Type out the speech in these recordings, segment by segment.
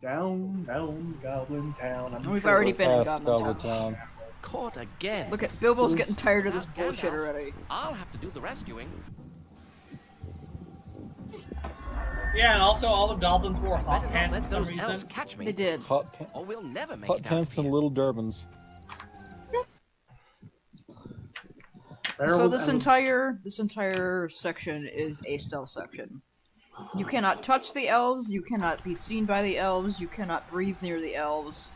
Down, down, Goblin Town. We've already been in Goblin Town. Caught again. Look at Bilbo's getting tired of this bullshit already. I'll have to do the rescuing. Yeah, and also all the goblins wore hot Better not pants let for some those elves reason. catch me. They did. Or we'll never make Hot it out pants of and here. little Durbans. So this entire section is a stealth section. You cannot touch the elves, you cannot be seen by the elves, you cannot breathe near the elves.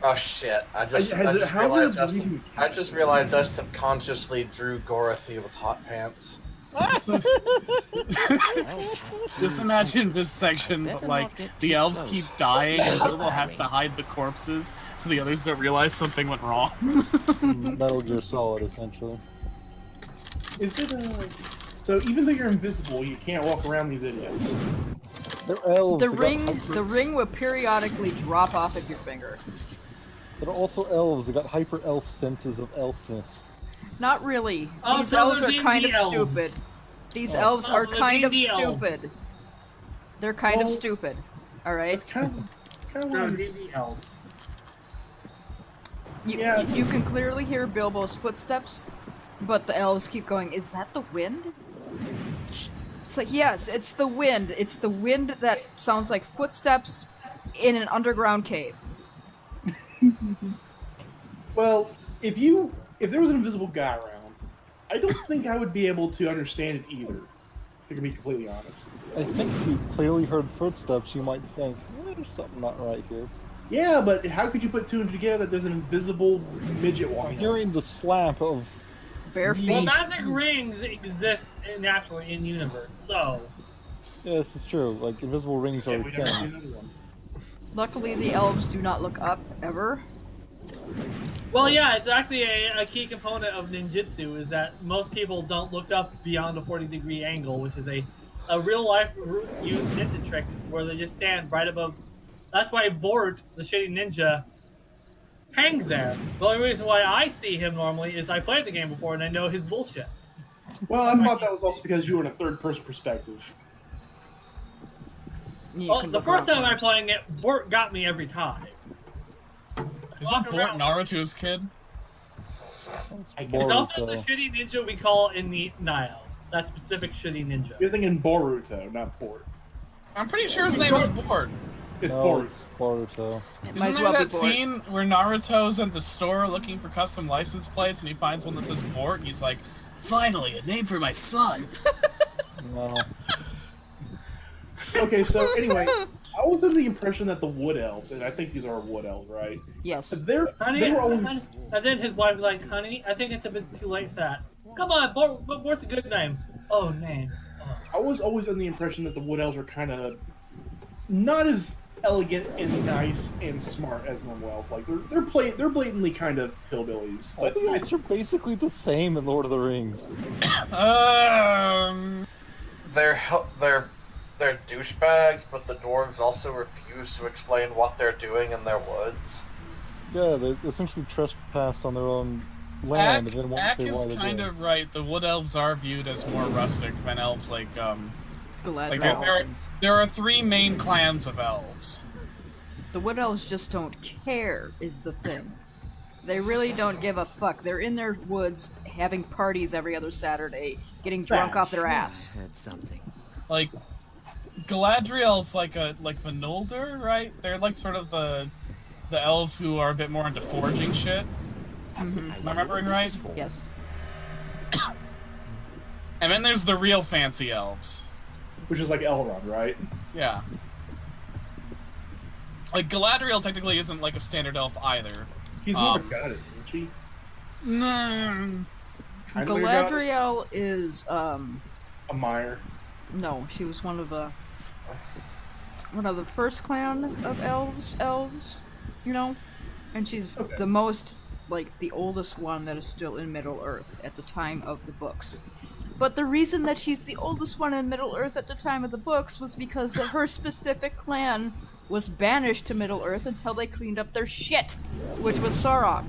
Oh shit! I just realized I subconsciously drew Dorothy with hot pants. Just imagine this section, but like the elves keep dying and Bilbo has to hide the corpses so the others don't realize something went wrong. Metal Gear Solid, essentially. Is it so even though you're invisible, you can't walk around these idiots? They're elves. The ring will periodically drop off of your finger. They're also elves. They got hyper elf senses of elfness. Not really. Oh, These so elves they're are kind of D&D elves. stupid. These elves are so they're kind of D&D elves. stupid. They're kind of stupid. Alright? It's kind of No, like, DB elves. You can clearly hear Bilbo's footsteps, but the elves keep going, is that the wind? It's like, yes, it's the wind. It's the wind that sounds like footsteps in an underground cave. well, if there was an invisible guy around, I don't think I would be able to understand it either. To be completely honest. I think if you clearly heard footsteps, you might think, there's something not right here. Yeah, but how could you put two and two together that there's an invisible midget walking? Hearing the slap of bare feet. Well, magic rings exist naturally in the universe, so. Yeah, this is true. Like invisible rings are a thing. Luckily, the elves do not look up ever. Well, yeah, it's actually a key component of ninjutsu is that most people don't look up beyond a 40-degree angle, which is a real-life used ninja trick where they just stand right above. That's why Bort, the shitty ninja, hangs there. The only reason why I see him normally is I played the game before and I know his bullshit. Well, I thought that was also because you were in a third-person perspective. Well, the first time I'm playing it, Bort got me every time. Isn't Bort Naruto's kid? It's also the shitty ninja we call in the Nile. That specific shitty ninja. You're thinking Boruto, not Bort. I'm pretty sure his name is Bort. It's Bort. It's Boruto. Isn't there that scene where Naruto's at the store looking for custom license plates and he finds one that says Bort and he's like, finally, a name for my son! No. Okay, so anyway, I was under the impression that the Wood Elves, and I think these are Wood Elves, right? Yes. They were always... And then his wife was like, honey, I think it's a bit too late for that. Come on, Bort's a good name. Oh, name. Oh. I was always under the impression that the Wood Elves were kind of not as elegant and nice and smart as normal elves. Like they're blatantly kind of hillbillies. But the elves are basically the same in Lord of the Rings. They're douchebags, but the dwarves also refuse to explain what they're doing in their woods. Yeah, they essentially trespass on their own land and then won't Ak say why is they kind do. of right. The wood elves are viewed as more rustic than elves like there are three main clans of elves. The Wood Elves just don't care, is the thing. They really don't give a fuck. They're in their woods having parties every other Saturday, getting drunk off their ass. Something. Like Galadriel's like Vanuldur, right? They're like sort of the elves who are a bit more into foraging shit. Mm-hmm. Am I remembering right? Yes. And then there's the real fancy elves. Which is like Elrond, right? Yeah. Like, Galadriel technically isn't like a standard elf either. She's more of a goddess, isn't she? No. Galadriel is, a Mire. No, she was one of the first clan of elves, you know? And she's the most, like, the oldest one that is still in Middle-earth at the time of the books. But the reason that she's the oldest one in Middle-earth at the time of the books was because that her specific clan was banished to Middle-earth until they cleaned up their shit, which was Sauron.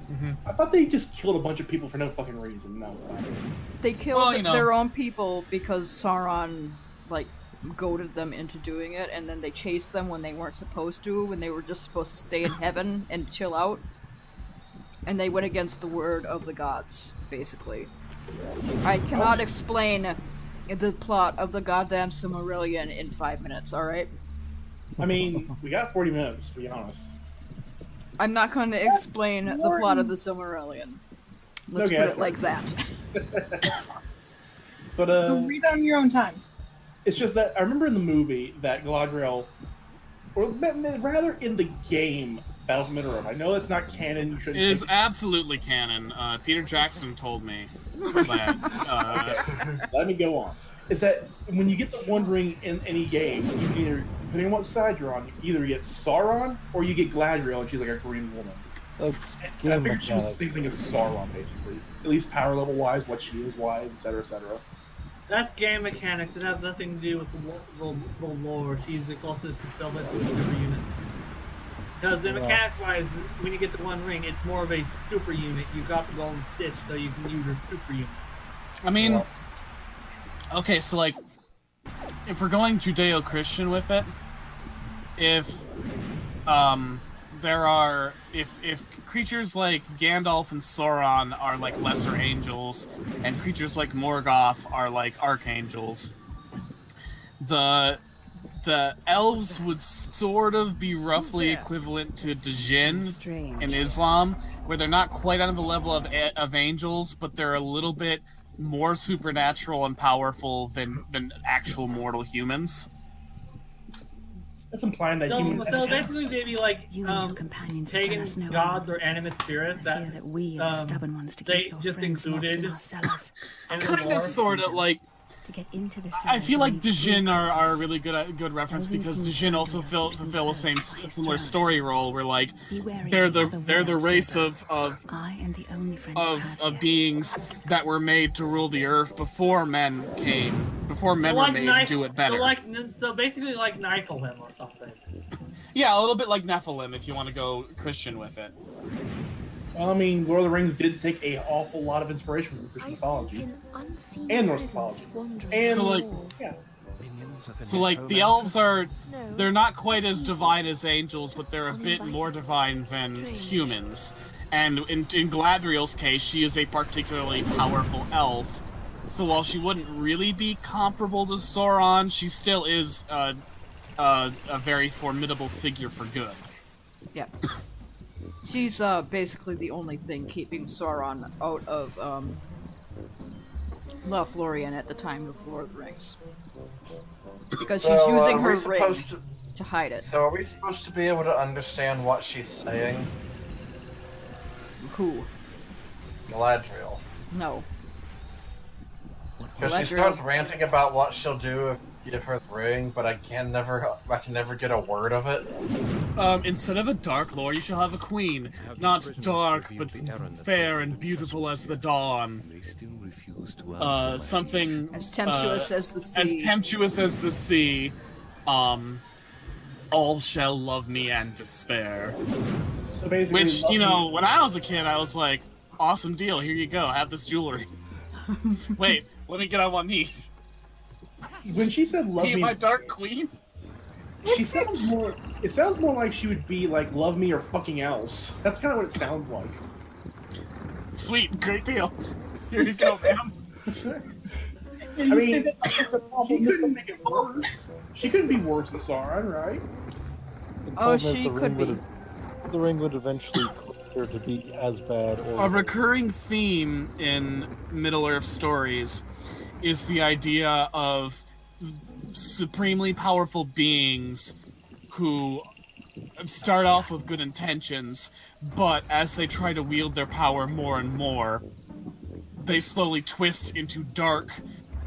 Mm-hmm. I thought they just killed a bunch of people for no fucking reason. That was fine. They killed their own people because Sauron, like, goaded them into doing it, and then they chased them when they weren't supposed to, when they were just supposed to stay in heaven and chill out. And they went against the word of the gods, basically. I cannot explain the plot of the goddamn Silmarillion in 5 minutes, alright? I mean, we got 40 minutes, to be honest. I'm not going to explain the plot of the Silmarillion. Let's put it like that. But, read on your own time. It's just that I remember in the movie that Galadriel, or rather in the game Battle for Middle-earth. I know that's not canon. You shouldn't. It is absolutely canon. Peter Jackson told me. But, let me go on. Is that when you get the One Ring in any game, you can either, depending on what side you're on, you either get Sauron or you get Galadriel, and she's like a green woman. That's And I game figured she was the mechanics. same thing as Sauron, basically. At least power level wise, what she is wise, etc., etc. That's game mechanics. It has nothing to do with the lore. She's the closest fulfillment to a super unit. Because the mechanics-wise, when you get to One Ring, it's more of a super unit. You got the Golden Stitch, so you can use your super unit. I mean, okay, so like, if we're going Judeo-Christian with it, if creatures like Gandalf and Sauron are like lesser angels, and creatures like Morgoth are like archangels, the elves would sort of be roughly equivalent to Djinn in Islam, where they're not quite on the level of angels, but they're a little bit more supernatural and powerful than actual mortal humans. That's implying that humans. So basically, they'd be like You and your companions will tell pagan us no gods more. or animate spirits that Fear that we are the stubborn ones to they keep your just friends locked in included our cellars. in the Kind lore. of, sort of, like, To get into the I feel like cells, you need Djinn are a crystals. really good reference Delving because through Djinn the also jungle fulfill the same first, similar Christ story role, where like Be wary they're of the other they're the worlds, race Wilbur. of I am the only friend you have of here. beings that were made to rule the earth before men came, before men were made to do it better. So basically like Niflheim or something. Yeah, a little bit like Nephilim if you want to go Christian with it. Well, I mean, Lord of the Rings did take an awful lot of inspiration from Christian mythology and Norse mythology. And So, like, yeah. So like the elves they're not quite as divine as angels, but they're a bit more divine than humans. And in Galadriel's case, she is a particularly powerful elf. So while she wouldn't really be comparable to Sauron, she still is a very formidable figure for good. Yeah. She's basically the only thing keeping Sauron out of Lothlorien at the time of Lord of the Rings. Because she's So, using are her we ring supposed to hide it. So are we supposed to be able to understand what she's saying? Who? Galadriel. No. Because she starts ranting about what she'll do if you give her the ring, but I can never get a word of it. Instead of a dark lord, you shall have a queen. Not dark, but fair and beautiful as the dawn. Something... As tempestuous as the sea. As tempestuous as the sea. All shall love me and despair. So basically, Which, you know, when I was a kid, I was like, awesome deal, here you go, have this jewelry. Wait, let me get on one knee. when she said "love Be me," my dark queen? she sounds more. It sounds more like she would be like "love me" or "fucking else." That's kind of what it sounds like. Sweet, great deal. Here you go, ma'am. I mean, she couldn't make it worse. She couldn't be worse than Sauron, right? The Oh, problem is she could be. The ring would eventually cause her to be as bad or A recurring theme in Middle-earth stories is the idea of supremely powerful beings who start off with good intentions, but as they try to wield their power more and more, they slowly twist into dark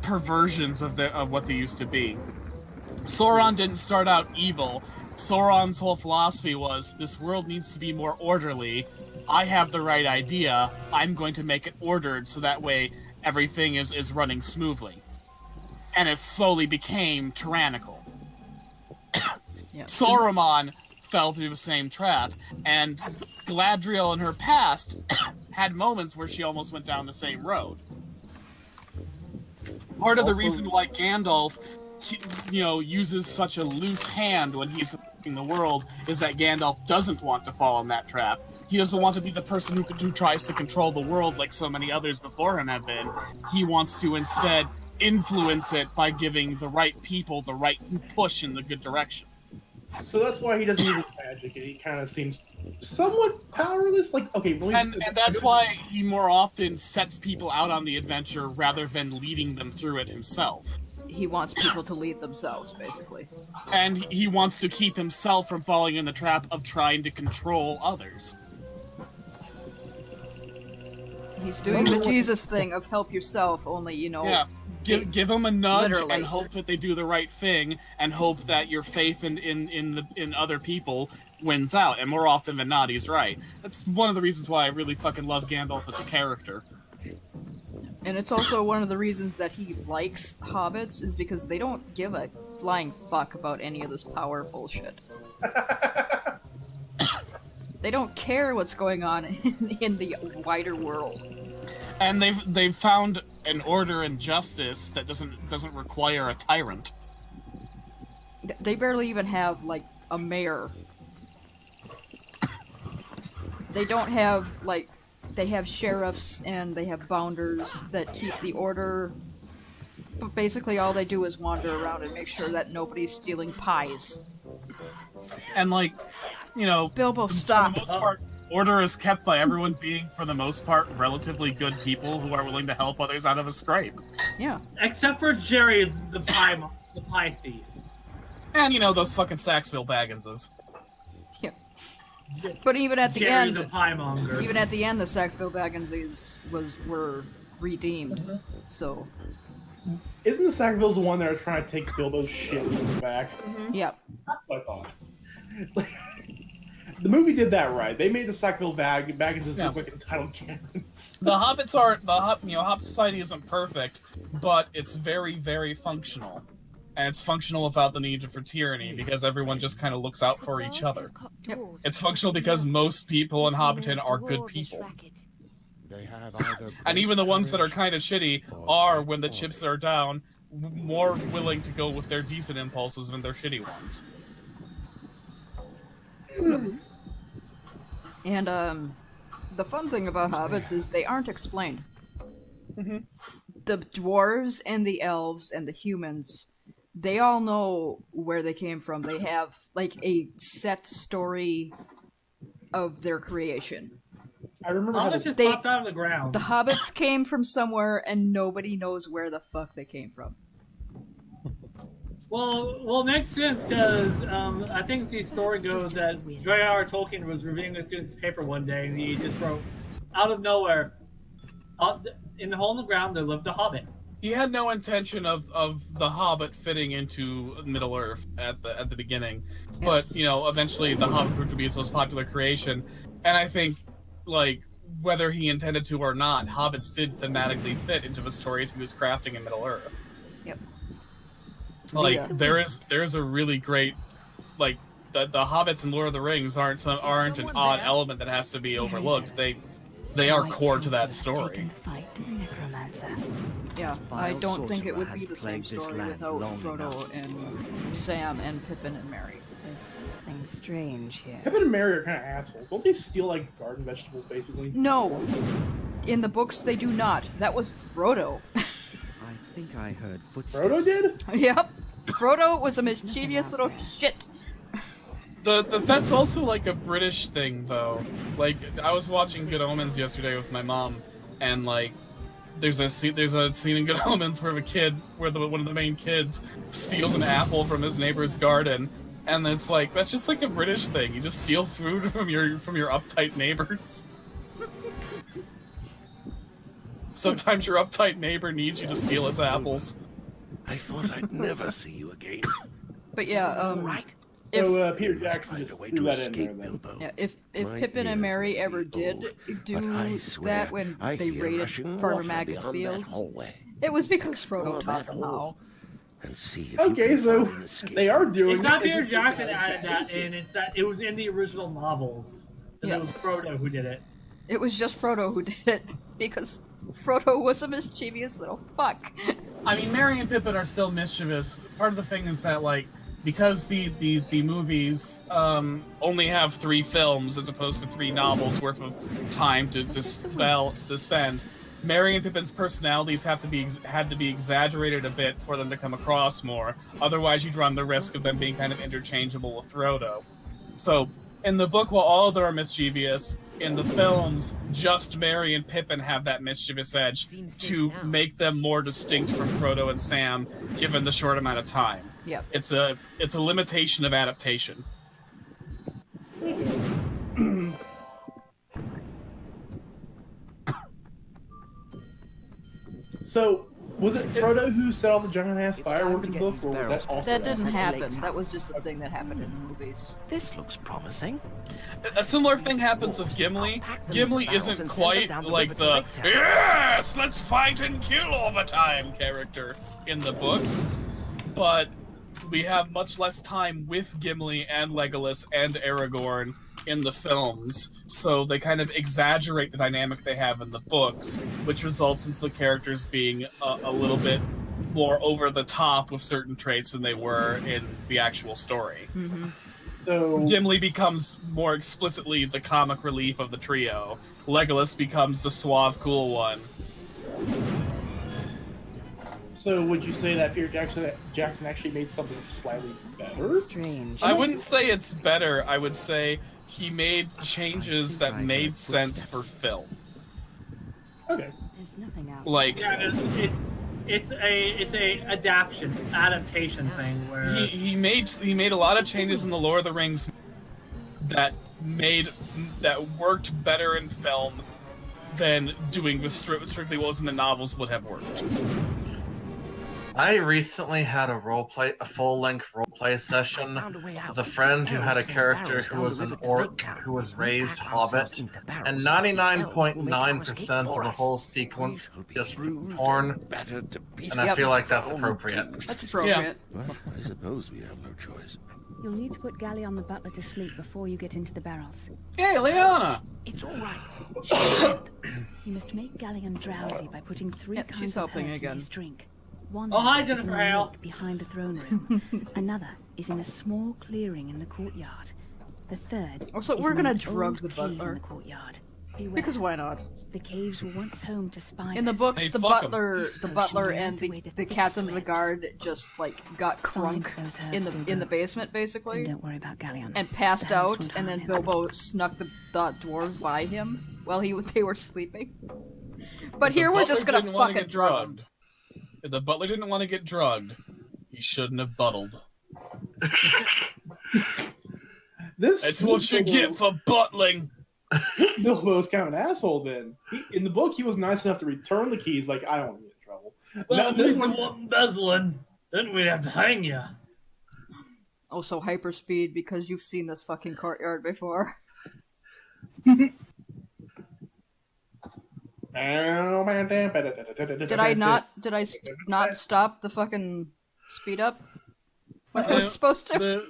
perversions of what they used to be. Sauron didn't start out evil. Sauron's whole philosophy was, this world needs to be more orderly. I have the right idea. I'm going to make it ordered so that way everything is running smoothly. And it slowly became tyrannical. Yeah. Saruman fell through the same trap, and Galadriel in her past had moments where she almost went down the same road. Part of the Also- reason why Gandalf uses such a loose hand when he's in the world is that Gandalf doesn't want to fall in that trap. He doesn't want to be the person who tries to control the world like so many others before him have been. He wants to instead influence it by giving the right people the right push in the good direction. So that's why he doesn't use magic, and he kind of seems somewhat powerless. Like, okay, well, and that's why he more often sets people out on the adventure rather than leading them through it himself. He wants people to lead themselves, basically. And he wants to keep himself from falling in the trap of trying to control others. He's doing the Jesus thing of help yourself, only, Yeah. Give them a nudge literally. and hope that they do the right thing, and hope that your faith in other people wins out. And more often than not, he's right. That's one of the reasons why I really fucking love Gandalf as a character. And it's also one of the reasons that he likes hobbits, is because they don't give a flying fuck about any of this power bullshit. They don't care what's going on in the wider world. And they've found an order and justice that doesn't require a tyrant. They barely even have, like, a mayor. They don't have, like, they have sheriffs and they have bounders that keep the order. But basically all they do is wander around and make sure that nobody's stealing pies. And, like, Bilbo, stop. For the most part, order is kept by everyone being, for the most part, relatively good people who are willing to help others out of a scrape. Yeah. Except for Jerry, the pie thief. And, those fucking Saxville Bagginses. Yeah. But even at the Jerry end, the pie monger. even at the end, the Sackville Bagginses were redeemed. So. Isn't the Sackvilles the one that are trying to take Bilbo's shit back? Yeah. That's what I thought. The movie did that right. They made the Sackville Bagginses look like entitled Karens. The Hobbits aren't Hobbit Society isn't perfect, but it's very, very functional. And it's functional without the need for tyranny, because everyone just kind of looks out for each other. Yep. It's functional because most people in Hobbiton are good people. And even the ones that are kind of shitty are, when the chips are down, more willing to go with their decent impulses than their shitty ones. And, the fun thing about hobbits is they aren't explained. Mm-hmm. The dwarves and the elves and the humans, they all know where they came from. They have, like, a set story of their creation. I remember how Hobbits just popped out of the ground. The hobbits came from somewhere, and nobody knows where the fuck they came from. Well, it makes sense, because I think the story goes that J.R.R. Tolkien was reviewing a student's paper one day, and he just wrote, out of nowhere, in the hole in the ground, there lived a hobbit. He had no intention of the Hobbit fitting into Middle Earth at the beginning, but eventually the Hobbit proved to be his most popular creation, and I think, like, whether he intended to or not, hobbits did thematically fit into the stories he was crafting in Middle Earth. Yep. Like, there is a really great, like, the hobbits in Lord of the Rings aren't an odd element that has to be overlooked. They are core to that story. Yeah, I don't think it would be the same story without Frodo and Sam and Pippin and Merry. There's something strange here. Pippin and Merry are kind of assholes. Don't they steal, like, garden vegetables, basically? No. In the books, they do not. That was Frodo. I think I heard footsteps. Frodo did? Yep. Frodo was a mischievous little shit. That's also, like, a British thing, though. Like, I was watching Good Omens yesterday with my mom, and, like, there's a scene in Good Omens where one of the main kids steals an apple from his neighbor's garden, and it's like, that's just like a British thing. You just steal food from your uptight neighbors. Sometimes your uptight neighbor needs you to steal his apples. I thought I'd never see you again. But yeah, Right. So Peter Jackson just threw that in there then. Yeah, if Pippin and Merry ever did do that when they raided Farmer Maggot's fields, it was because Frodo taught them how. Okay, so they are doing It's not Peter Jackson added that in, it's that it was in the original novels. And Yeah. it was Frodo who did it. It was just Frodo who did it, because Frodo was a mischievous little fuck. I mean, Merry and Pippin are still mischievous. Part of the thing is that, like, because the movies only have 3 films as opposed to 3 novels worth of time to spend, Merry and Pippin's personalities had to be exaggerated a bit for them to come across more. Otherwise, you'd run the risk of them being kind of interchangeable with Frodo. So, in the book, while all of them are mischievous, in the films, just Merry and Pippin have that mischievous edge to make them more distinct from Frodo and Sam, given the short amount of time. Yep. It's a limitation of adaptation. So, was it Frodo who set off the giant-ass firework in the book, or was that also... That didn't happen. That was just a thing that happened in the movies. This looks promising. A similar thing happens with Gimli. Gimli isn't quite like the "yes, let's fight and kill all the time" character in the books, but we have much less time with Gimli and Legolas and Aragorn in the films, so they kind of exaggerate the dynamic they have in the books, which results in the characters being a little bit more over the top with certain traits than they were in the actual story. Mm-hmm. So Gimli becomes more explicitly the comic relief of the trio. Legolas becomes the suave, cool one. So would you say that Peter Jackson actually made something slightly better? Strange. I wouldn't say it's better. I would say he made changes that made sense for film. Okay. There's nothing out. Like, Yeah, it's a adaptation thing where he made a lot of changes in the Lord of the Rings that worked better in film than doing strictly what was in the novels would have worked. I recently had a full-length roleplay session with a friend who had a character who was an orc who was raised Hobbit, and 99.9% of the whole sequence just porn, and I feel like that's appropriate. That's appropriate. Well, I suppose we have no choice. You'll need to put Galleon the butler to sleep before you get into the barrels. Hey, Leona! It's all right. She's good. You must make Galleon drowsy by putting 3 Yep, kinds she's of helping herbs in again. his drink. One Oh, hi, is in Jennifer a Hale. nook behind the throne room. Another is in a small clearing in the courtyard. The third Also, is we're in gonna an drug old the cave butler. in the courtyard. Beware. Because why not? The caves were once home to spiders. In the books, Hey, the fuck 'em. butler and the captain of the guard just like got crunk in the basement basically, And don't worry about Galleon. and passed The herbs out, won't and then harm him. Bilbo snuck the dwarves by him while they were sleeping. But here we're just gonna fucking drug them. If the butler didn't want to get drugged, he shouldn't have buttled. That's what you get for buttling. This Bilbo's kind of an asshole then. In the book, he was nice enough to return the keys, like, I don't want to get in trouble. well, Now, this this one, one embezzling, then we'd have to hang you. Also hyperspeed because you've seen this fucking courtyard before. Did Did I not stop the fucking speed up when I was supposed to?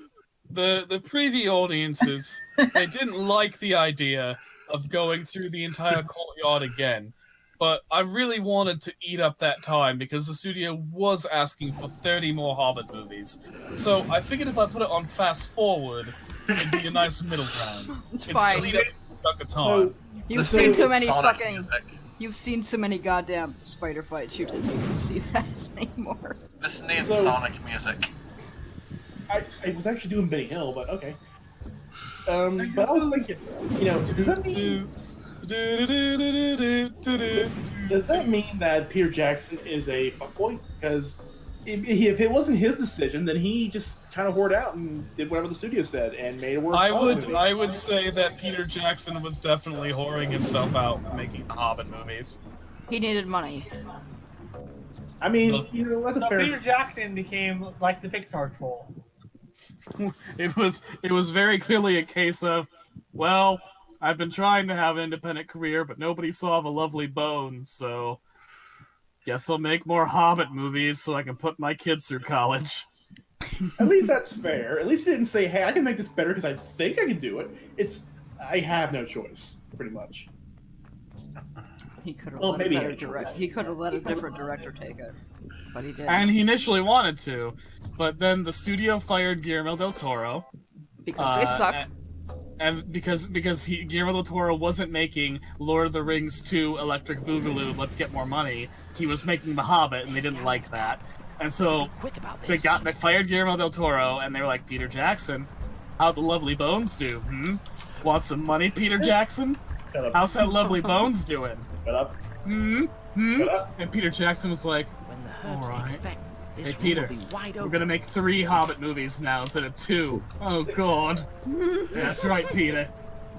The preview audiences, they didn't like the idea of going through the entire courtyard again. But I really wanted to eat up that time because the studio was asking for 30 more Hobbit movies. So I figured if I put it on fast forward, it'd be a nice middle ground. It's fine. Still eat up the time. You've seen too many fucking. You've seen so many goddamn spider fights. You didn't need to see that anymore. This needs So- Sonic music. I was actually doing Benny Hill, but okay. But I was thinking, does that mean that Peter Jackson is a fuckboy? Because if it wasn't his decision, then he just kind of whored out and did whatever the studio said and made it work. I would say that Peter Jackson was definitely whoring himself out making the Hobbit movies. He needed money. I mean, that's a So fair. Peter Jackson became like the Pixar troll. It was very clearly a case of, well, I've been trying to have an independent career, but nobody saw the lovely bones, so guess I'll make more Hobbit movies so I can put my kids through college. At least that's fair. At least he didn't say, "Hey, I can make this better because I think I can do it." It's, I have no choice, pretty much. He could have Well, let maybe a better he had direct. choice. He could have let a different director take it. But he did. And he initially wanted to, but then the studio fired Guillermo del Toro. Because they sucked. And because Guillermo del Toro wasn't making Lord of the Rings 2 Electric Boogaloo, let's get more money. He was making The Hobbit, and they didn't like that. And so they fired Guillermo del Toro, and they were like, Peter Jackson, how'd the Lovely Bones do? Want some money, Peter Jackson? How's that Lovely Bones doing? Shut up. Shut up. And Peter Jackson was like, alright. Hey Peter, we're gonna make 3 Hobbit movies now instead of 2. Oh god. That's right, Peter.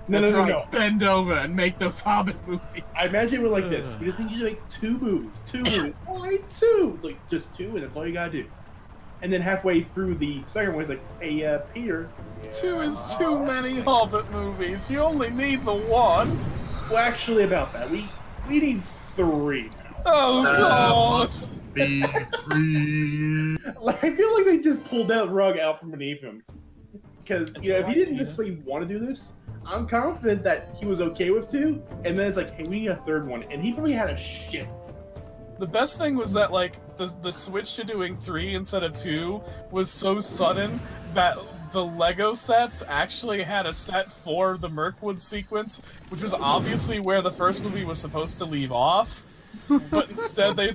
No. Bend over and make those Hobbit movies. I imagine we're like this. We just need you to make 2 movies. 2 movies. Why 2? Like, just 2, and that's all you gotta do. And then halfway through the second one, he's like, hey, Peter. 2 is too many Hobbit movies. You only need the 1. Well, actually, about that. We need 3 now. Oh god. Be free. Like, I feel like they just pulled that rug out from beneath him. Because, if he didn't necessarily want to do this, I'm confident that he was okay with 2, and then it's like, hey, we need a 3rd one, and he probably had a shit. The best thing was that, like, the switch to doing 3 instead of 2 was so sudden that the Lego sets actually had a set for the Mirkwood sequence, which was obviously where the first movie was supposed to leave off. But instead, they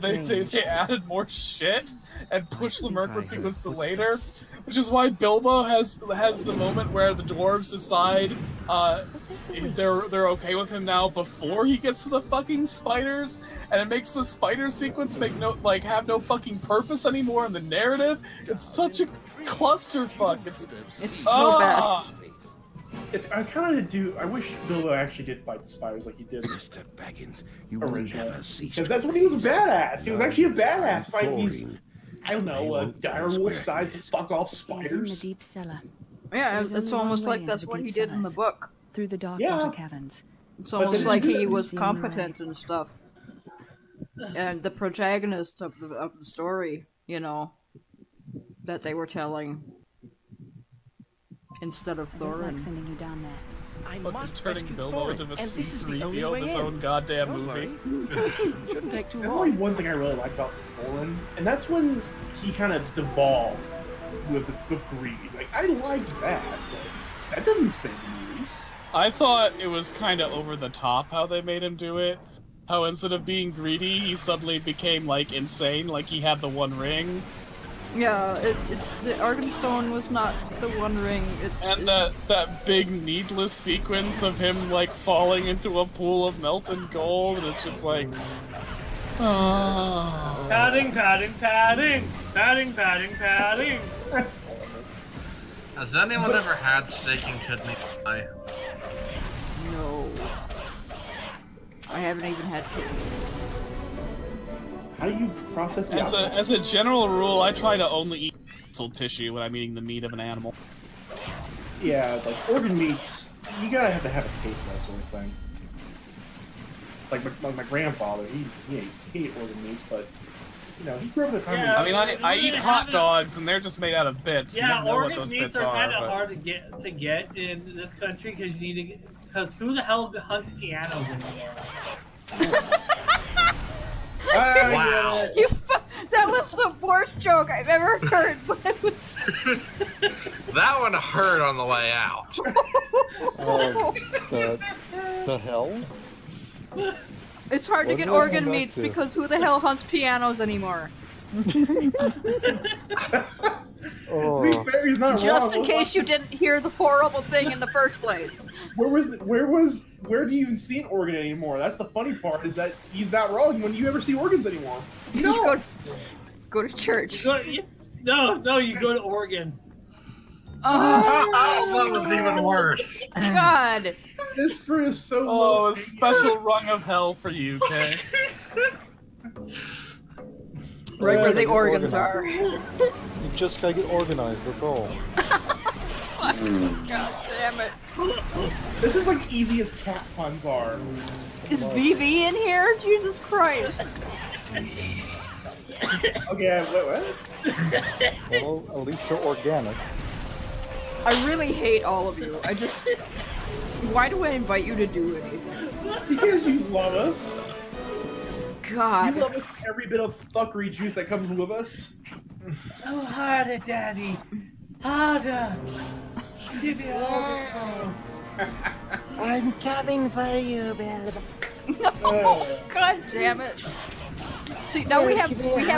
added more shit and pushed the Mirkwood sequence to later, which is why Bilbo has the moment where the dwarves decide they're okay with him now before he gets to the fucking spiders, and it makes the spider sequence have no fucking purpose anymore in the narrative. It's such a clusterfuck. It's so bad. I wish Bilbo actually did fight the spiders like he did Mr. Baggins, you will never cease. because that's when he was a badass. He was actually a badass fighting these, I don't know, direwolf-sized fuck-off He's in the spiders. deep cellar. Yeah, There's it's only one almost way like into that's the what deep he did in the cellars. book. Through the dark Yeah. water caverns. It's almost then- like he was Seen competent Ray. and stuff. And the protagonist of the story, that they were telling instead of I don't like Thorin. sending you down there. Fucking turning Bilbo into a C-3PO in his own goddamn movie. Shouldn't take too There's long. only one thing I really like about Thorin, and that's when he kind of devolved with greed. Like, I like that, but that doesn't save the movies. I thought it was kind of over the top how they made him do it. How instead of being greedy, he suddenly became, like, insane, like he had the One Ring. Yeah, the Arkenstone was not the One Ring. That big needless sequence of him, like, falling into a pool of melted gold, and it's just like... Oh. Padding. That's horrible. Has anyone ever had steak and kidney pie? No. I haven't even had kidneys. How do you process the alcohol? As a general rule, I try to only eat muscle tissue when I'm eating the meat of an animal. Yeah, like organ meats, you gotta have to have a taste for that sort of thing. Like my grandfather, he ate organ meats, but he grew up in a time. Yeah. I mean, I eat hot dogs, and they're just made out of bits. You Yeah, never know what organ those meats bits are are. kind of But... hard to get in this country because who the hell hunts pianos anymore? Wow. That was the worst joke I've ever heard, but it was... That one hurt on the way out. The hell? It's hard to What get did I organ come back meats to? because who the hell hunts pianos anymore? To be fair, he's not Just wrong. in case you didn't hear the horrible thing in the first place. Where do you even see an organ anymore? That's the funny part, is that he's not wrong when you ever see organs anymore. You go to church. No, you go to Oregon. Oh, That was even worse. God. This fruit is so low. Oh, a special rung of hell for you, Kay. Right where the get organs organized. are. You just gotta get organized, that's all. Fuck. God damn it. This is like easy as cat puns are. Is VV in here? Jesus Christ. Okay, what? Well, at least they're organic. I really hate all of you. Why do I invite you to do anything? Because you love us. God. You love us every bit of fuckery juice that comes with us. Oh, harder, Daddy. Harder. Give me all I'm coming for you, Bill. Oh, God damn it. See, now we have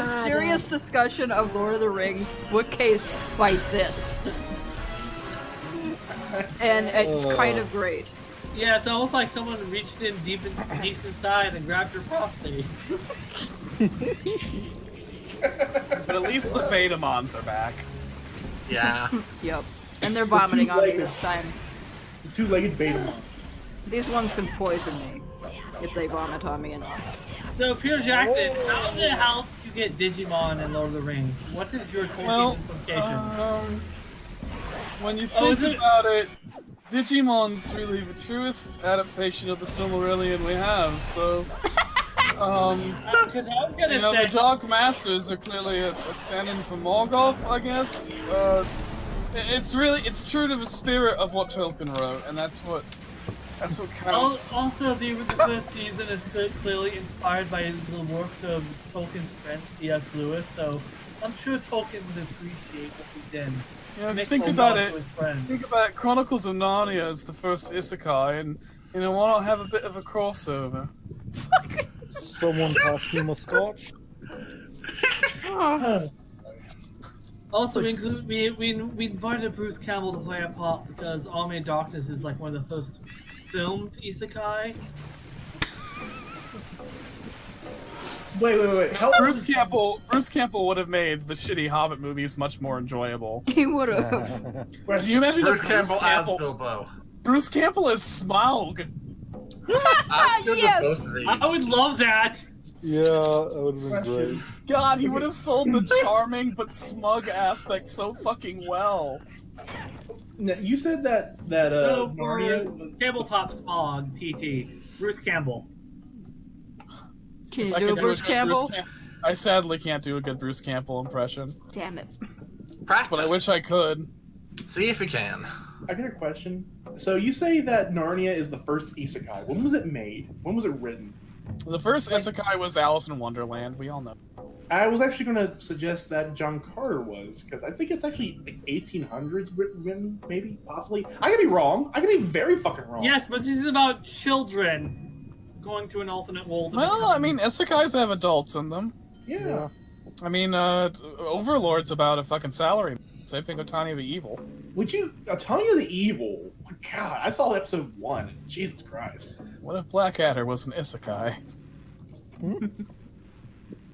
serious discussion of Lord of the Rings bookcased by this. And it's kind of great. Yeah, it's almost like someone reached in deep inside and grabbed your prostate. But at least the Betamons are back. Yeah. Yep. And they're vomiting on me this time. The two-legged beta. These ones can poison me if they vomit on me enough. So, Peter Jackson, how the hell did you get Digimon in Lord of the Rings? What is your Tolkien implication? When you think about it, Digimon's really the truest adaptation of the Silmarillion we have, so... Because I was gonna say... the Dark Masters are clearly a stand-in for Morgoth, I guess. It's true to the spirit of what Tolkien wrote, and that's what counts. Also, the first season is clearly inspired by the works of Tolkien's friend C.S. Lewis, so I'm sure Tolkien would appreciate what he did. Yeah, think about it. Chronicles of Narnia is the first isekai, and why not have a bit of a crossover? Someone pass me my scotch. Also, we invited Bruce Campbell to play a part because All May Darkness is like one of the first filmed isekai. Wait. Bruce Campbell would have made the shitty Hobbit movies much more enjoyable. He would have. Can you imagine Bruce Campbell as Bilbo? Bruce Campbell as Smaug. Yes! I would love that! Yeah, that would have been great. God, he would have sold the charming but smug aspect so fucking well. Now, you said that So for Narnia was... Tabletop Smog, TT, Bruce Campbell. Can you do a Bruce Campbell? I sadly can't do a good Bruce Campbell impression. Damn it. Practice. But I wish I could. See if you can. I got a question. So you say that Narnia is the first isekai. When was it made? When was it written? The first isekai was Alice in Wonderland, we all know. I was actually going to suggest that John Carter was, because I think it's actually like 1800s written, maybe, possibly. I could be wrong. I could be very fucking wrong. Yes, but this is about children going to an alternate world. Well, I mean, isekais have adults in them. Yeah. I mean, Overlord's about a fucking salary. Same thing with Tanya the Evil. Would you... Tanya the Evil? God, I saw episode 1. Jesus Christ. What if Blackadder was an isekai?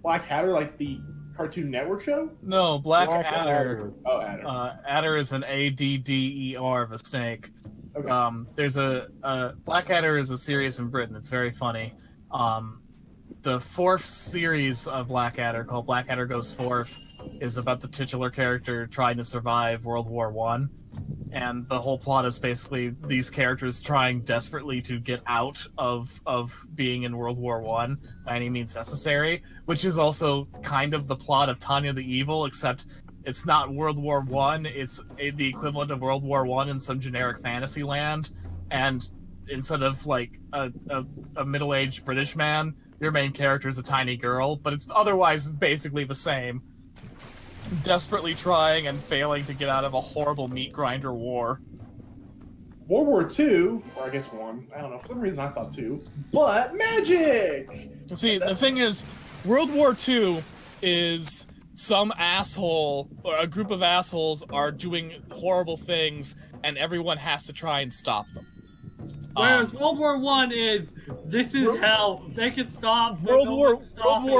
Blackadder, like the Cartoon Network show? No, Blackadder. Oh, Adder. Adder is an A-D-D-E-R of a snake. Okay. There's Blackadder is a series in Britain. It's very funny. The fourth series of Blackadder, called Blackadder Goes Forth, is about the titular character trying to survive World War I. And the whole plot is basically these characters trying desperately to get out of being in World War I by any means necessary, which is also kind of the plot of Tanya the Evil, except it's not World War I, it's the equivalent of World War I in some generic fantasy land, and instead of like a middle-aged British man, your main character is a tiny girl, but it's otherwise basically the same. Desperately trying and failing to get out of a horrible meat grinder war. World War II, or I guess 1, I don't know, for some reason I thought 2, but magic! See, the thing is, World War II is some asshole, or a group of assholes are doing horrible things, and everyone has to try and stop them. Whereas World War I is, this is hell, they can stop. World War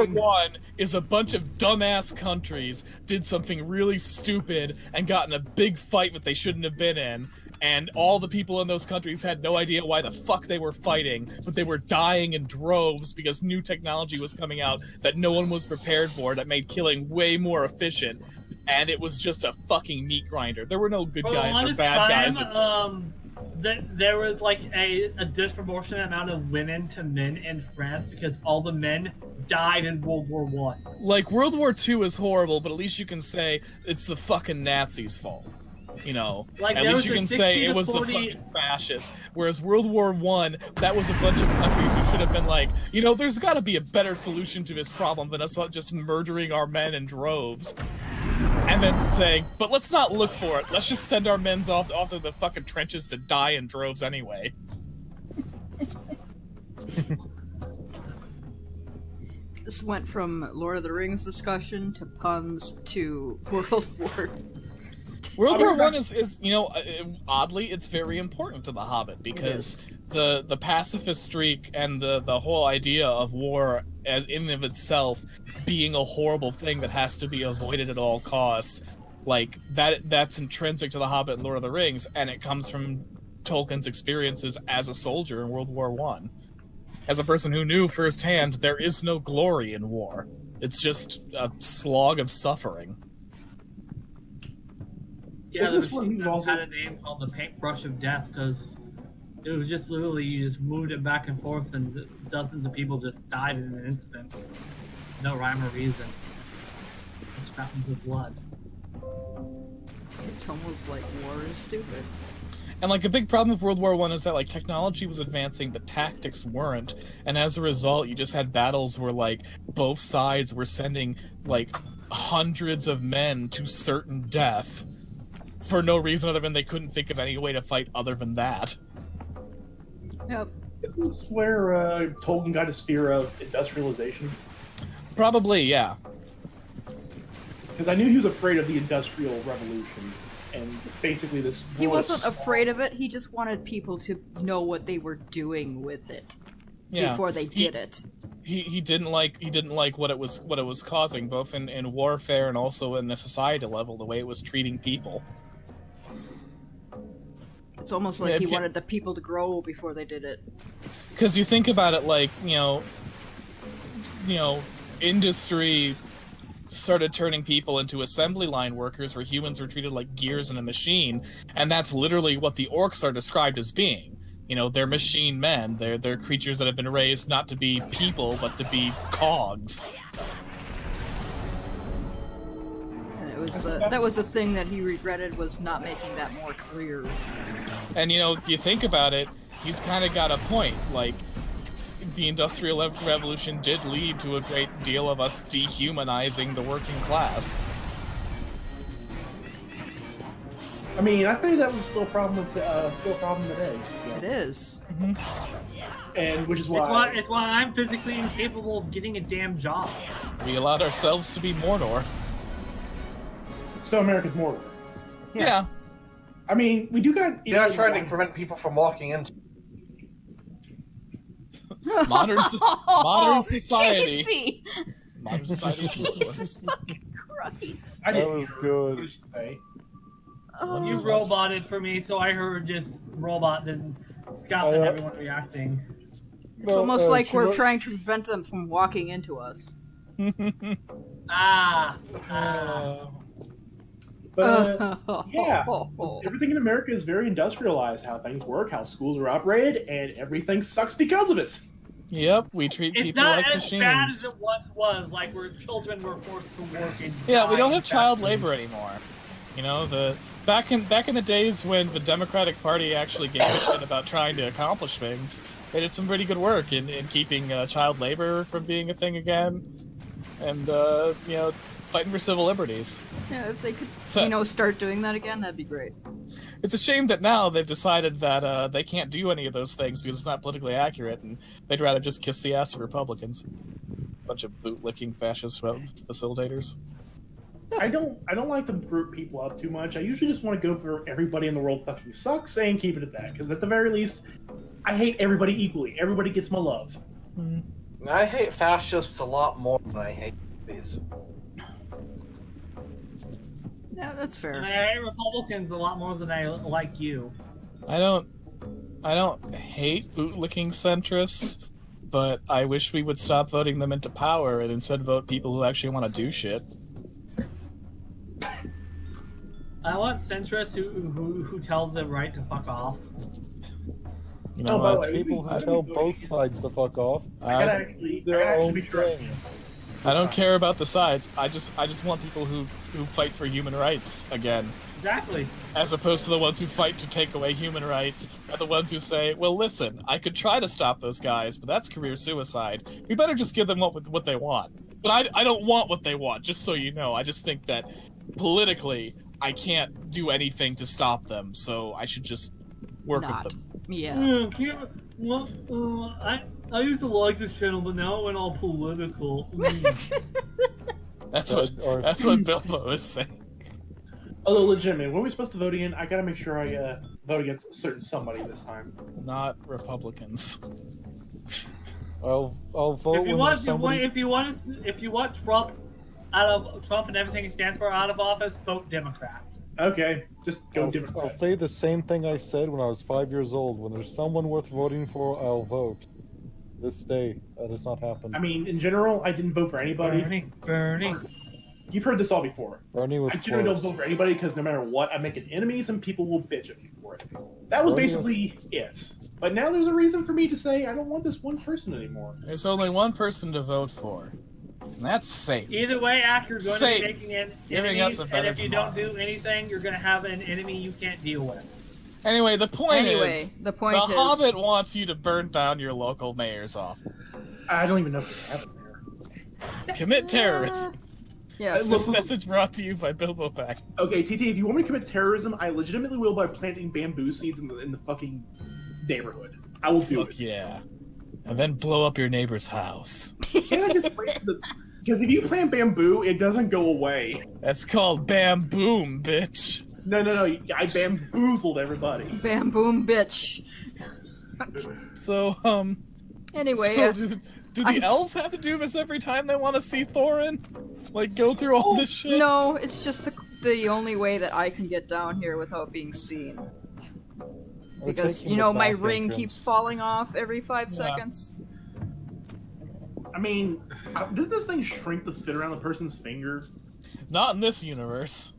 I is a bunch of dumbass countries did something really stupid and got in a big fight that they shouldn't have been in, and all the people in those countries had no idea why the fuck they were fighting, but they were dying in droves because new technology was coming out that no one was prepared for, that made killing way more efficient, and it was just a fucking meat grinder. There were no good guys or bad guys. There was like a disproportionate amount of women to men in France because all the men died in World War I. Like, World War II is horrible, but at least you can say it's the fucking Nazis' fault. You know, Like, at there least was you a can 60 say it to was 40 the fucking fascists. Whereas World War I, that was a bunch of countries who should have been like, you know, there's got to be a better solution to this problem than us just murdering our men in droves. And then saying, but let's not look for it. Let's just send our men off to the fucking trenches to die in droves anyway. This went from Lord of the Rings discussion to puns to World War. World War I is, you know, oddly, it's very important to The Hobbit because the pacifist streak and the whole idea of war as in and of itself being a horrible thing that has to be avoided at all costs, like that's intrinsic to The Hobbit and Lord of the Rings, and it comes from Tolkien's experiences as a soldier in World War I. As a person who knew firsthand, there is no glory in war. It's just a slog of suffering. Yeah, the machine gun had a name called the Paintbrush of Death because it was just literally you just moved it back and forth and dozens of people just died in an instant. No rhyme or reason. Just fountains of blood. It's almost like war is stupid. And like a big problem with World War I is that like technology was advancing, but tactics weren't, and as a result, you just had battles where like both sides were sending like hundreds of men to certain death for no reason other than they couldn't think of any way to fight other than that. Yep. Isn't this where Tolkien got his fear of industrialization? Probably, yeah. Because I knew he was afraid of the Industrial Revolution. And basically this... He wasn't afraid of it, he just wanted people to know what they were doing with it before they did it. He didn't like what it was causing, both in warfare and also in a society level, the way it was treating people. It's almost like he wanted the people to grow before they did it. Because you think about it, like, you know, industry started turning people into assembly line workers where humans were treated like gears in a machine, and that's literally what the orcs are described as being. You know, they're machine men. They're creatures that have been raised not to be people, but to be cogs. And it was that was the thing that he regretted, was not making that more clear. And, you know, you think about it, he's kind of got a point. Like, the Industrial Revolution did lead to a great deal of us dehumanizing the working class. I mean, I think that was still a problem today. It is. Mm-hmm. And which is why... It's why I'm physically incapable of getting a damn job. We allowed ourselves to be Mordor. So America's Mordor. Yes. Yeah. I mean, we do got... They are trying to prevent people from walking into... Modern society. JC! Modern society. Jesus fucking Christ. That was good. Oh. You roboted for me, so I heard just robot, then Scott and everyone reacting. It's almost like we're trying to prevent them from walking into us. But yeah, everything in America is very industrialized. How things work, how schools are operated, and everything sucks because of it. Yep, we treat people like machines. It's not as bad as it once was, like where children were forced to work in. Yeah, we don't have child labor anymore. You know, back in the days when the Democratic Party actually gave a shit about trying to accomplish things, they did some pretty good work in keeping child labor from being a thing again, and you know, fighting for civil liberties. Yeah, if they could, start doing that again, that'd be great. It's a shame that now they've decided that they can't do any of those things because it's not politically accurate, and they'd rather just kiss the ass of Republicans. Bunch of bootlicking fascist facilitators. I don't like to group people up too much. I usually just want to go for everybody in the world fucking sucks and keep it at that. Because at the very least, I hate everybody equally. Everybody gets my love. I hate fascists a lot more than I hate these. Yeah, that's fair. And I hate Republicans a lot more than I like you. I don't hate bootlicking centrists, but I wish we would stop voting them into power and instead vote people who actually want to do shit. I want centrists who tell the right to fuck off. You know what? People who tell both sides to fuck off. Their own thing. I don't care about the sides. I just want people who fight for human rights again. Exactly. As opposed to the ones who fight to take away human rights, and the ones who say, well, listen, I could try to stop those guys, but that's career suicide. We better just give them what they want. But I don't want what they want, just so you know. I just think that politically, I can't do anything to stop them, so I should just work with them. Yeah. I used to like this channel, but now it went all political. That's what Bilbo is saying. Although, legitimately, when are we supposed to vote again? I gotta make sure I vote against a certain somebody this time. Not Republicans. I'll vote If you want Trump and everything he stands for out of office, vote Democrat. Okay, just go Democrat. I'll say the same thing I said when I was 5 years old. When there's someone worth voting for, I'll vote. This day, that has not happened. I mean, in general, I didn't vote for anybody. Bernie. You've heard this all before. Bernie was I generally don't vote for anybody because no matter what, I'm making enemies and people will bitch at me for it. That was basically it. But now there's a reason for me to say I don't want this one person anymore. There's only one person to vote for. And that's safe. Either way, Ak, you're going to be making an Giving us enemies, a and better if you don't do anything, you're going to have an enemy you can't deal with. Anyway, the point is, the Hobbit wants you to burn down your local mayor's office. I don't even know if we have a mayor. Commit terrorism. Yeah. This message brought to you by Bilbo Pack. Okay, TT, if you want me to commit terrorism, I legitimately will by planting bamboo seeds in the fucking neighborhood. I will do it. Yeah. And then blow up your neighbor's house. Can't I just because if you plant bamboo, it doesn't go away. That's called bamboom, bitch. No, I bamboozled everybody. Bamboom, bitch. So, Anyway, do the elves have to do this every time they want to see Thorin? Like, go through all this shit? No, it's just the only way that I can get down here without being seen. Because, you know, my ring keeps falling off every 5 seconds. I mean, does this thing shrink to fit around a person's finger? Not in this universe.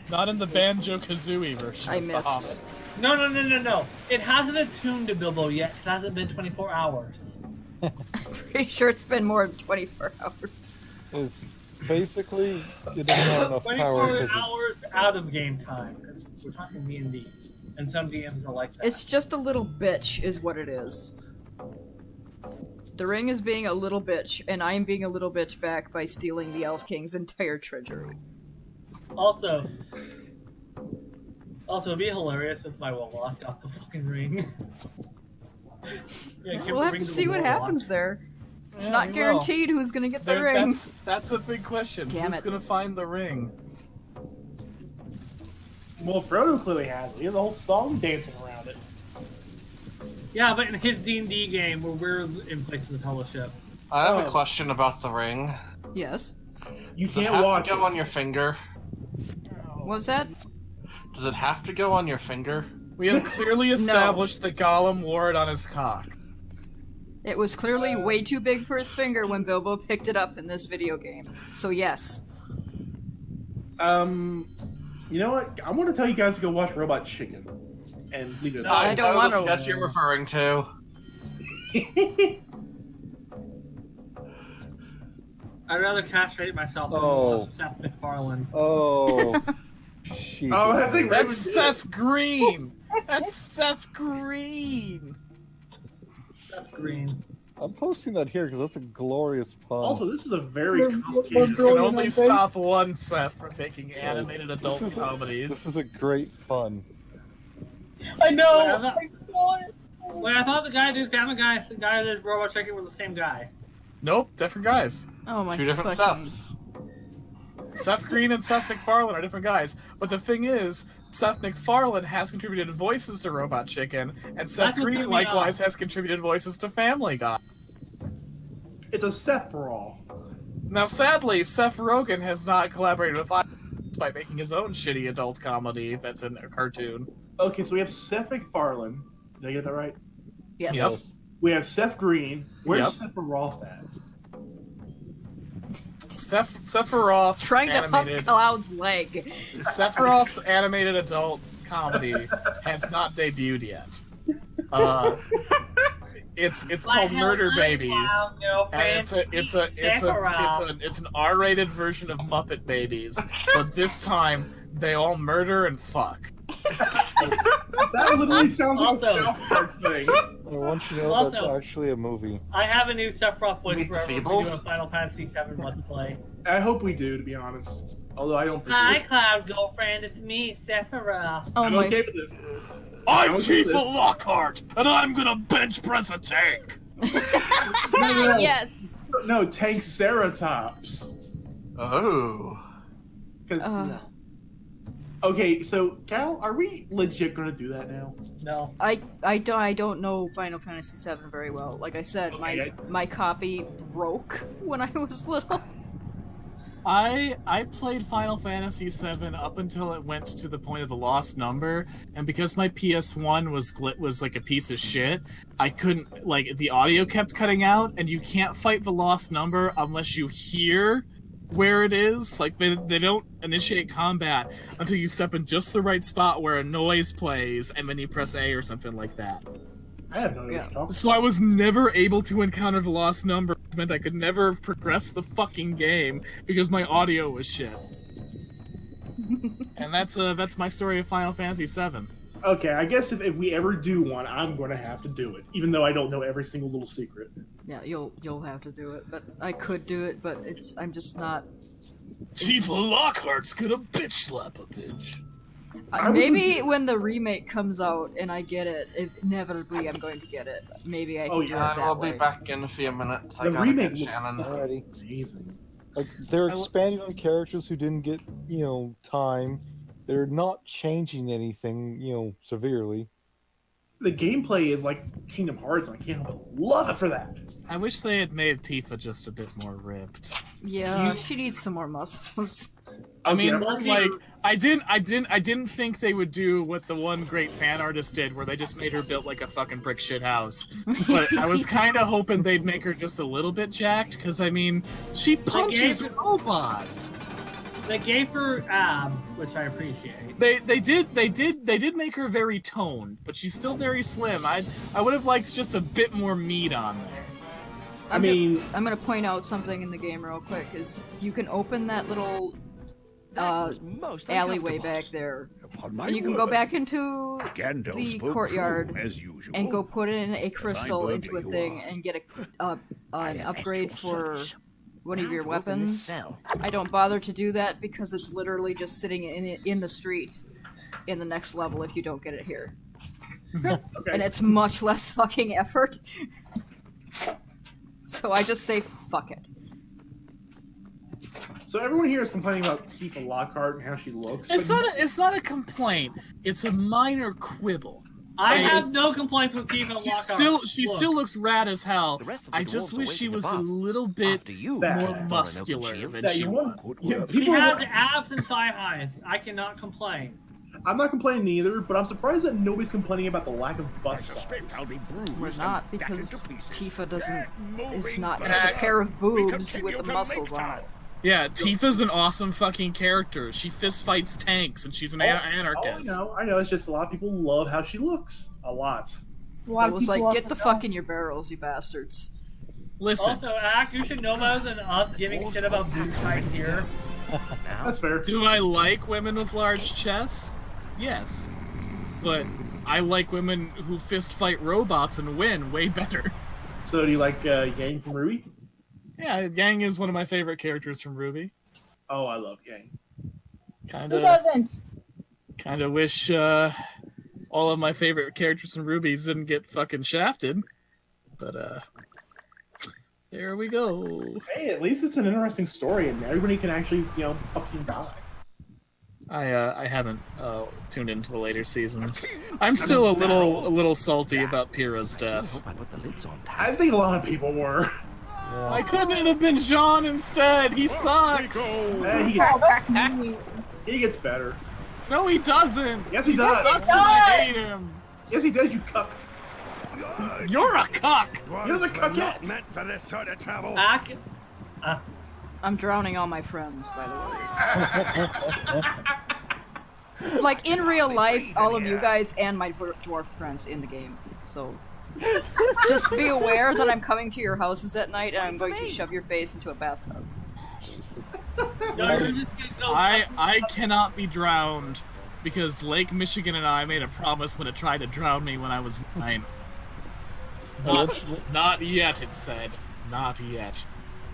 Not in the Banjo-Kazooie version I of the missed. Hobbit. No. It hasn't attuned to Bilbo yet. It hasn't been 24 hours. Pretty sure it's been more than 24 hours. It's basically, it doesn't have enough power 24 because hours out of game time. We're talking D&D. And some DMs are like that. It's just a little bitch, is what it is. The ring is being a little bitch, and I'm being a little bitch back by stealing the Elf King's entire treasury. Also, it'd be hilarious if my Warlock got the fucking ring. We'll have to see what happens there. It's not guaranteed who's gonna get the ring. That's a big question. Who's gonna find the ring? Well, Frodo clearly has it. He has a whole song dancing around it. Yeah, but in his D&D game, where we're in place of the fellowship. I have a question about the ring. Yes. You Does it can't have watch to go it. on your finger? What was that? Does it have to go on your finger? We have clearly established that Gollum wore it on his cock. It was clearly way too big for his finger when Bilbo picked it up in this video game. So yes. You know what? I'm gonna tell you guys to go watch Robot Chicken. And leave it. I don't want to. That's what you're referring to. I'd rather castrate myself than watch Seth MacFarlane. Oh. Jesus. I think That's Seth Green! That's Seth Green! That's green. I'm posting that here because that's a glorious pun. Also, this is a very complicated. You can only stop one Seth from making animated adult This comedies. is a great pun. I know! Wait, I thought the guy who did Family Guy, the guy who did Robot Chicken was the same guy. Nope, different guys. Oh my Two different fucking. Seths. Seth Green and Seth MacFarlane are different guys. But the thing is, Seth MacFarlane has contributed voices to Robot Chicken, and Seth That's what Green threw me likewise off. has contributed voices to Family Guy. It's a Seth for all. Now, sadly, Seth Rogen has not collaborated with us by making his own shitty adult comedy that's in a cartoon. Okay, so we have Seth MacFarlane. Did I get that right? Yes. Yep. We have Seth Green. Where's Yep. Sephiroth at? Sephiroth's Trying to animated... hump Cloud's leg. Sephiroth's animated adult comedy has not debuted yet. It's called Murder Babies, and it's an R-rated version of Muppet Babies. But this time They all murder and fuck. That literally sounds like Also- a South Park thing. I want you to know that's Also- actually a movie. I have a new Sephiroth voice Meet for the everyone Feebles? doing Final Fantasy VII Let's Play. I hope we do, to be honest. Although I don't think. Hi, Cloud Girlfriend, it's me, Sephiroth. Oh I'm my. okay with this. I'm Don't do Tifa this. Lockhart, and I'm gonna bench press a tank. No. Yes. No, Tank Ceratops. Oh. 'Cause- Okay, so Cal, are we legit gonna do that now? No. I don't know Final Fantasy VII very well. Like I said, Okay, my copy broke when I was little. I played Final Fantasy VII up until it went to the point of the lost number, and because my PS1 was like a piece of shit, I couldn't, like, the audio kept cutting out, and you can't fight the lost number unless you hear where it is. Like, they don't initiate combat until you step in just the right spot where a noise plays, and then you press A or something like that. I have no idea what you're talking So I was never able to encounter the lost number, which meant I could never progress the fucking game because my audio was shit. And that's my story of Final Fantasy VII. Okay, I guess if we ever do one, I'm gonna have to do it, even though I don't know every single little secret. Yeah, you'll have to do it, but I could do it, but I'm just not. Tifa Lockhart's gonna bitch slap a bitch. Maybe when the remake comes out and I get it, inevitably I'm going to get it. Maybe I can do it that I'll way. be back in a few minutes. I The gotta remake get looks Shannon. Alrighty. amazing. Like, they're expanding on characters who didn't get, time. They're not changing anything, severely. The gameplay is like Kingdom Hearts, and I can't help but love it for that. I wish they had made Tifa just a bit more ripped. Yeah, she needs some more muscles. I mean, Okay, like, I didn't think they would do what the one great fan artist did, where they just made her built like a fucking brick shit house. But I was kind of hoping they'd make her just a little bit jacked, because I mean, she punches robots. They gave her abs, which I appreciate. They did make her very toned, but she's still very slim. I would have liked just a bit more meat on there. I mean, I'm gonna point out something in the game real quick. Is you can open that little alleyway back there, and you can go back into the courtyard and go put in a crystal into a thing and get an upgrade for one of your weapons. I don't bother to do that because it's literally just sitting in the street in the next level if you don't get it here. okay. And it's much less fucking effort. So I just say fuck it. So everyone here is complaining about Tifa Lockhart and how she looks. It's but not a complaint. It's a minor quibble. I have no complaints with Tifa Lockhart. She still looks rad as hell. I just wish she was a little bit more That- muscular than that she you was. want. Yeah, She people has are- abs and thigh highs. I cannot complain. I'm not complaining either, but I'm surprised that nobody's complaining about the lack of bust size. We're not, because Tifa is not just a pair of boobs with the muscles on it. Yeah, Tifa's an awesome fucking character. She fist fights tanks, and she's an anarchist. I know. It's just a lot of people love how she looks. A lot. I was like, get the fuck in your barrels, you bastards. Listen, Also, Ak, you should know better than us giving a shit about boob height here. That's fair. do I like women with large chests? Yes. But I like women who fist fight robots and win way better. So do you like Yang from Ruby? Yeah, Yang is one of my favorite characters from Ruby. Oh, I love Yang. Who doesn't? Kind of wish all of my favorite characters from Ruby didn't get fucking shafted. But there we go. Hey, at least it's an interesting story, and everybody can actually, fucking die. I haven't tuned into the later seasons. I'm still a little salty about Pyrrha's death. I think a lot of people were. Why couldn't it have been Jean instead? He sucks. He gets better. No, he doesn't. Yes, he does. Sucks and I hate him. Yes, he does. You cuck. You're a cuck. You're the cuckette. Meant for this sort of travel. Ak, I'm drowning all my friends, by the way. Like, in real life, all of you guys and my dwarf friends in the game. So, just be aware that I'm coming to your houses at night and I'm going to shove your face into a bathtub. No, you're just gonna go I cannot be drowned because Lake Michigan and I made a promise when it tried to drown me when I was 9. Not yet, it said. Not yet.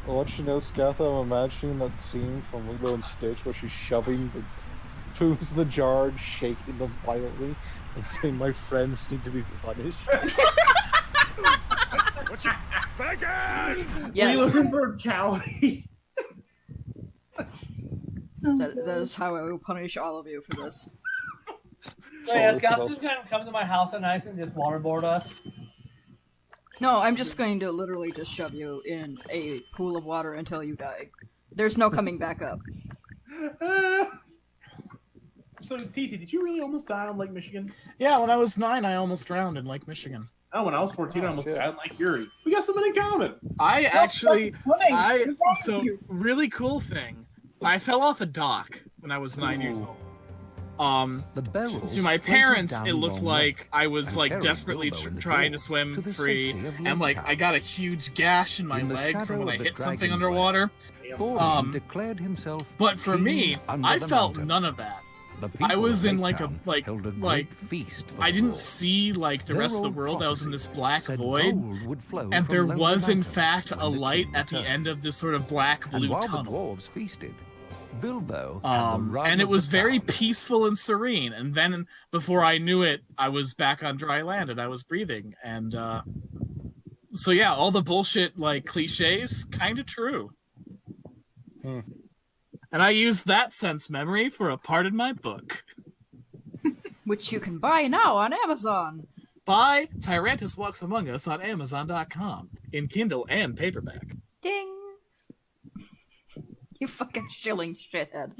I want you to know, Scatha, I'm imagining that scene from Lilo and Stitch where she's shoving the foods in the jar and shaking them violently and saying, "My friends need to be punished." What's your Vegas? Yes. Leland Callie. That is how I will punish all of you for this. So yeah, Scott's just gonna come to my house at night and just waterboard us. No, I'm just going to literally just shove you in a pool of water until you die. There's no coming back up. So, TT, did you really almost die on Lake Michigan? Yeah, when I was 9, I almost drowned in Lake Michigan. Oh, when I was 14, I almost died on Lake Erie. We got something in common. I actually, swimming. really cool thing. I fell off a dock when I was 9 years old. To my parents, it looked like I was like desperately trying to swim free, and like I got a huge gash in my leg from when I hit something underwater. But for me, I felt none of that. I was in like I didn't see like the rest of the world. I was in this black void, and there was in fact a light at the end of this sort of black blue tunnel. And it was very peaceful and serene. And then before I knew it, I was back on dry land and I was breathing. And so yeah, all the bullshit like cliches, kind of true. And I used that sense memory for a part in my book. Which you can buy now on Amazon. Buy Tyrantus Walks Among Us on Amazon.com in Kindle and paperback. Ding! You fucking shilling shithead.